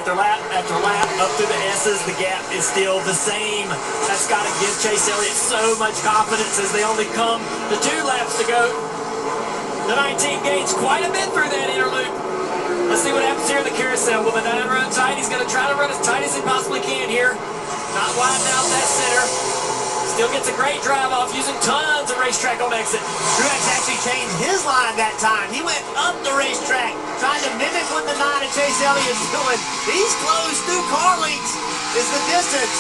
after lap after lap up through the S's, the gap is still the same. That's got to give Chase Elliott so much confidence as they only come to 2 laps to go. The 19 gains quite a bit through that inner loop. Let's see what happens here in the carousel. Will the 9 run tight? He's going to try to run as tight as he possibly can here. Not widening out that center. Still gets a great drive off using tons of racetrack on exit. Truex actually changed his line that time. He went up the racetrack, trying to mimic what the 9 and Chase Elliott's doing. These closed 2 car lengths is the distance.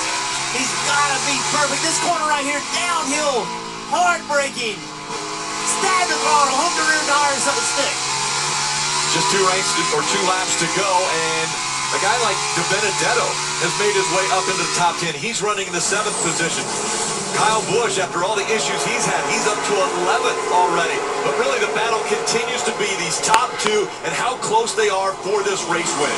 He's got to be perfect. This corner right here, downhill, hard braking. Stab the throttle, hook the rear tires, something stick. Just 2 laps to go, and a guy like DiBenedetto has made his way up into the top 10. He's running in the 7th position. Kyle Busch, after all the issues he's had, he's up to 11th already. But really the battle continues to be these top 2 and how close they are for this race win.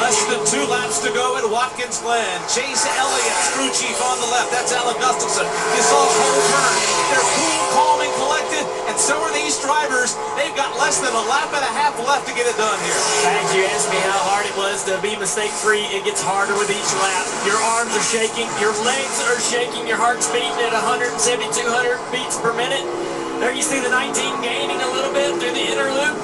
Less than 2 laps to go at Watkins Glen. Chase Elliott, crew chief on the left. That's Alan Gustafson. You saw Cole Byrne. They're cool, calm, and collected, and so are these drivers. They've got less than a lap and a half left to get it done here. As you asked me how hard it was to be mistake-free, it gets harder with each lap. Your arms are shaking, your legs are shaking, your heart's beating at 170, 200 beats per minute. There you see the 19 gaining a little bit through the inner loop.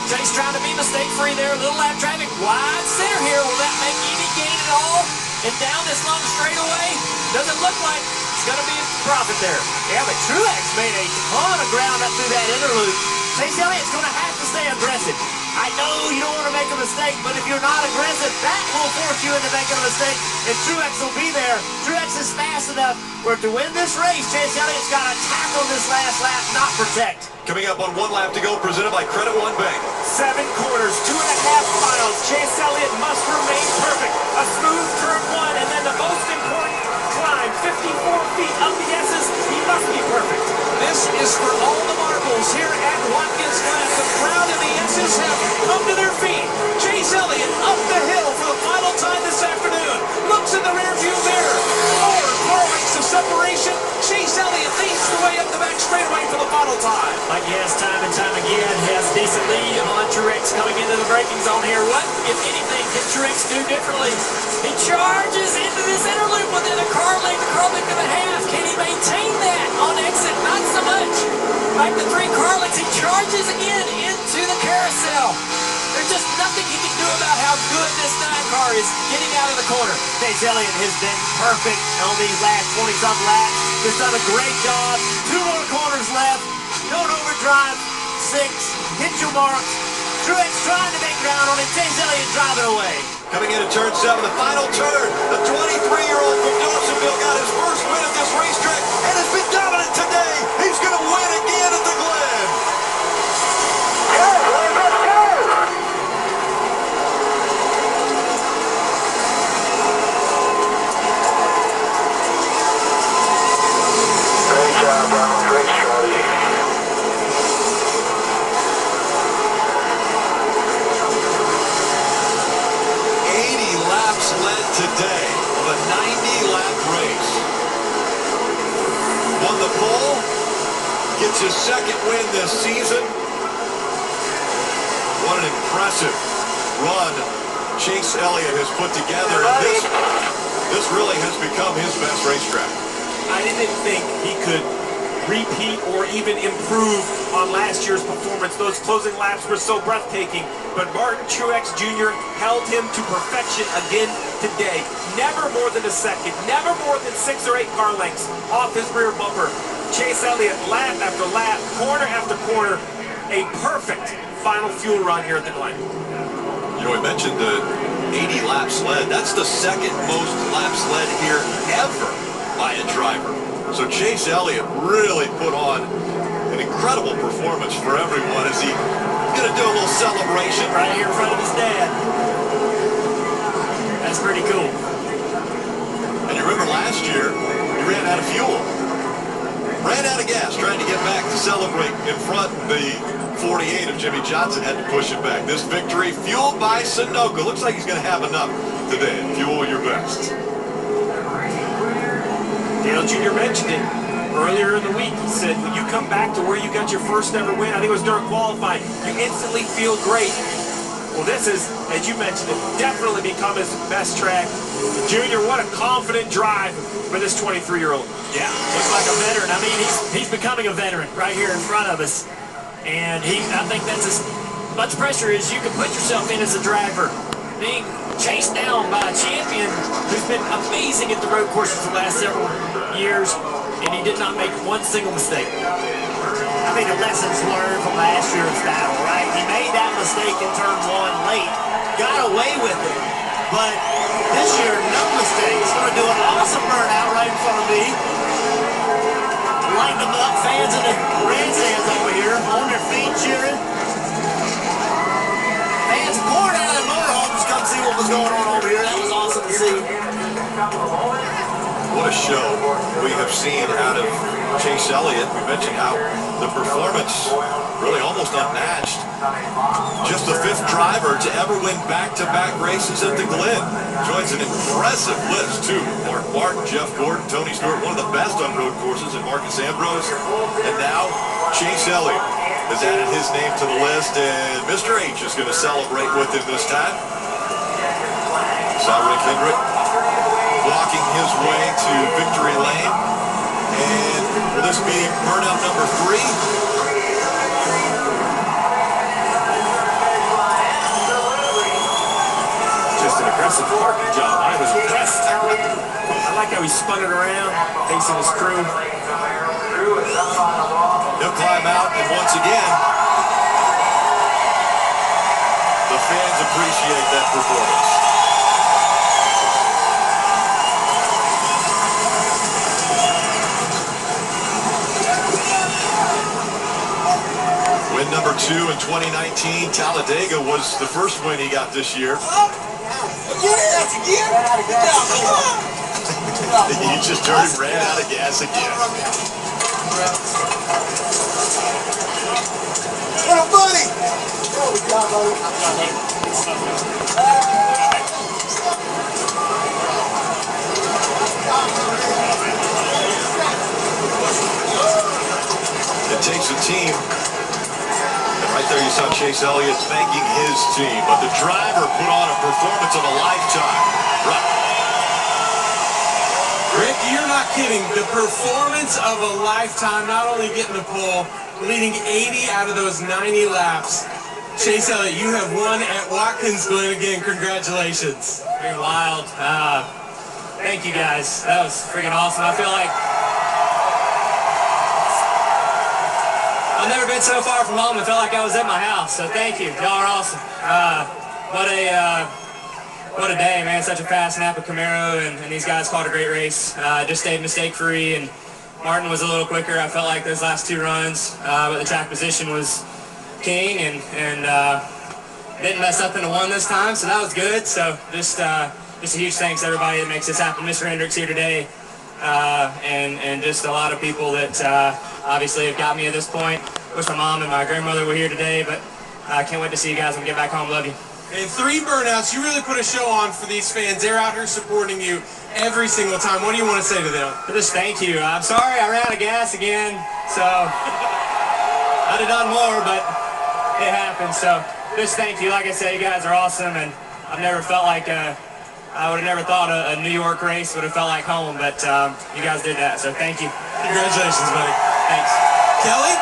Chase trying to be mistake-free there. Little lap traffic, wide center here. Will that make any gain at all? And down this long straightaway, doesn't look like it's going to be a profit there. Yeah, but Truex made a ton of ground up through that inner loop. Chase Elliott's going to have to stay aggressive. I know you don't want to make a mistake, but if you're not aggressive, that will force you into making a mistake, and Truex will be there. Truex is fast enough where to win this race, Chase Elliott's got to tackle this last lap, not protect. Coming up on 1 lap to go, presented by Credit One Bank. 7 corners, 2.5 miles. Chase Elliott must remain perfect. A smooth turn 1, and then the most important climb, 54 feet up the S's. He must be perfect. This is for all the marbles here at Watkins Glen. The crowd and the S's have come to their feet. Chase Elliott up the hill for the final time this afternoon. Looks in the rearview mirror. 4 car lengths of separation. Chase Elliott leads the way up the back straightaway for the final time. Like he has time and time again, has decent lead on Truex coming into the braking zone here. What, if anything, can Truex do differently? He charges into this inner loop within a car length and a half. Can he maintain that on exit? Not so much. Back to 3 car lengths, he charges again into the carousel. There's just nothing he can do about how good this 9 car is getting out of the corner. Chase Elliott has been perfect on these last 20-some laps. He's done a great job. 2 more corners left. Don't overdrive. 6. Hit your marks. Truex trying to make ground on him. Chase Elliott driving away. Coming into turn 7, the final turn. The 23-year-old from Dawsonville got his first win at this racetrack and has been dominant today. He's going to win again at the Glen. Great job, Ronald. Great strategy. 80 laps led today of a 90-lap race. Won the pole, gets his 2nd win this season. What an impressive run Chase Elliott has put together. And this really has become his best racetrack. I didn't think he could repeat or even improve on last year's performance. Those closing laps were so breathtaking, but Martin Truex Jr. held him to perfection again today. Never more than a second, never more than 6 or 8 car lengths off his rear bumper. Chase Elliott, lap after lap, corner after corner, a perfect final fuel run here at the Glen. You know, we mentioned the 80 laps led. That's the 2nd most laps led here ever by a driver. So Chase Elliott really put on an incredible performance for everyone as he's going to do a little celebration Right here in front of his dad. That's pretty cool. And you remember last year, he ran out of fuel. Ran out of gas trying to get back to celebrate in front. The 48 of Jimmy Johnson had to push it back. This victory fueled by Sunoco. Looks like he's going to have enough today. Fuel your best. Dale Jr. mentioned it earlier in the week. He said, when you come back to where you got your first ever win, I think it was during qualifying, you instantly feel great. Well, this is, as you mentioned, definitely become his best track. Junior, what a confident drive for this 23-year-old. Yeah, looks like a veteran. I mean, he's becoming a veteran right here in front of us. And I think that's as much pressure as you can put yourself in as a driver. Being chased down by a champion who's been amazing at the road courses the last several years, and he did not make one single mistake. I think the lessons learned from last year's battle, right? He made that mistake in turn 1 late, got away with it, but this year, no mistakes. Going to do an awesome burnout right in front of me. Light them up, fans in the grandstands over here, on their feet cheering. Fans poured out of the motorhomes to come see what was going on over here. That was awesome to see. What a show we have seen out of Chase Elliott. We mentioned how the performance really almost unmatched. Just the 5th driver to ever win back-to-back races at the Glen. Joins an impressive list, too. Mark Martin, Jeff Gordon, Tony Stewart, one of the best on road courses, and Marcus Ambrose. And now, Chase Elliott has added his name to the list, and Mr. H is going to celebrate with him this time. Saw Rick Hendrick walking his way to victory lane. And will this be burnout number 3? Just an aggressive parking job. I was impressed. I like how he spun it around, facing his crew. He'll climb out, and once again, the fans appreciate that performance. Win number 2 in 2019. Talladega was the first win he got this year. You just heard him ran out of gas again. Little buddy! It takes a team. And right there you saw Chase Elliott thanking his team. But the driver put on a performance of a lifetime. Right. Rick, you're not kidding. The performance of a lifetime, not only getting the pole, leading 80 out of those 90 laps. Chase Elliott, you have won at Watkins Glen again. Congratulations. Pretty wild. Thank you guys. That was freaking awesome. I feel like I've never been so far from home. I felt like I was at my house. So thank you. Y'all are awesome. What a day, man. Such a fast Napa Camaro, and these guys caught a great race. Just stayed mistake-free, and Martin was a little quicker. I felt like those last 2 runs, but the track position was king, and didn't mess up into 1 this time, so that was good. So just a huge thanks to everybody that makes this happen. Mr. Hendricks here today, and just a lot of people that obviously have got me at this point. Wish my mom and my grandmother were here today, but I can't wait to see you guys when we get back home. Love you. And 3 burnouts, you really put a show on for these fans. They're out here supporting you every single time. What do you want to say to them? Just thank you. I'm sorry I ran out of gas again, so I'd have done more, but it happened. So just thank you. Like I said, you guys are awesome, and I've never felt like I would have never thought a New York race would have felt like home, but you guys did that, so thank you. Congratulations, buddy. Thanks. Kelly?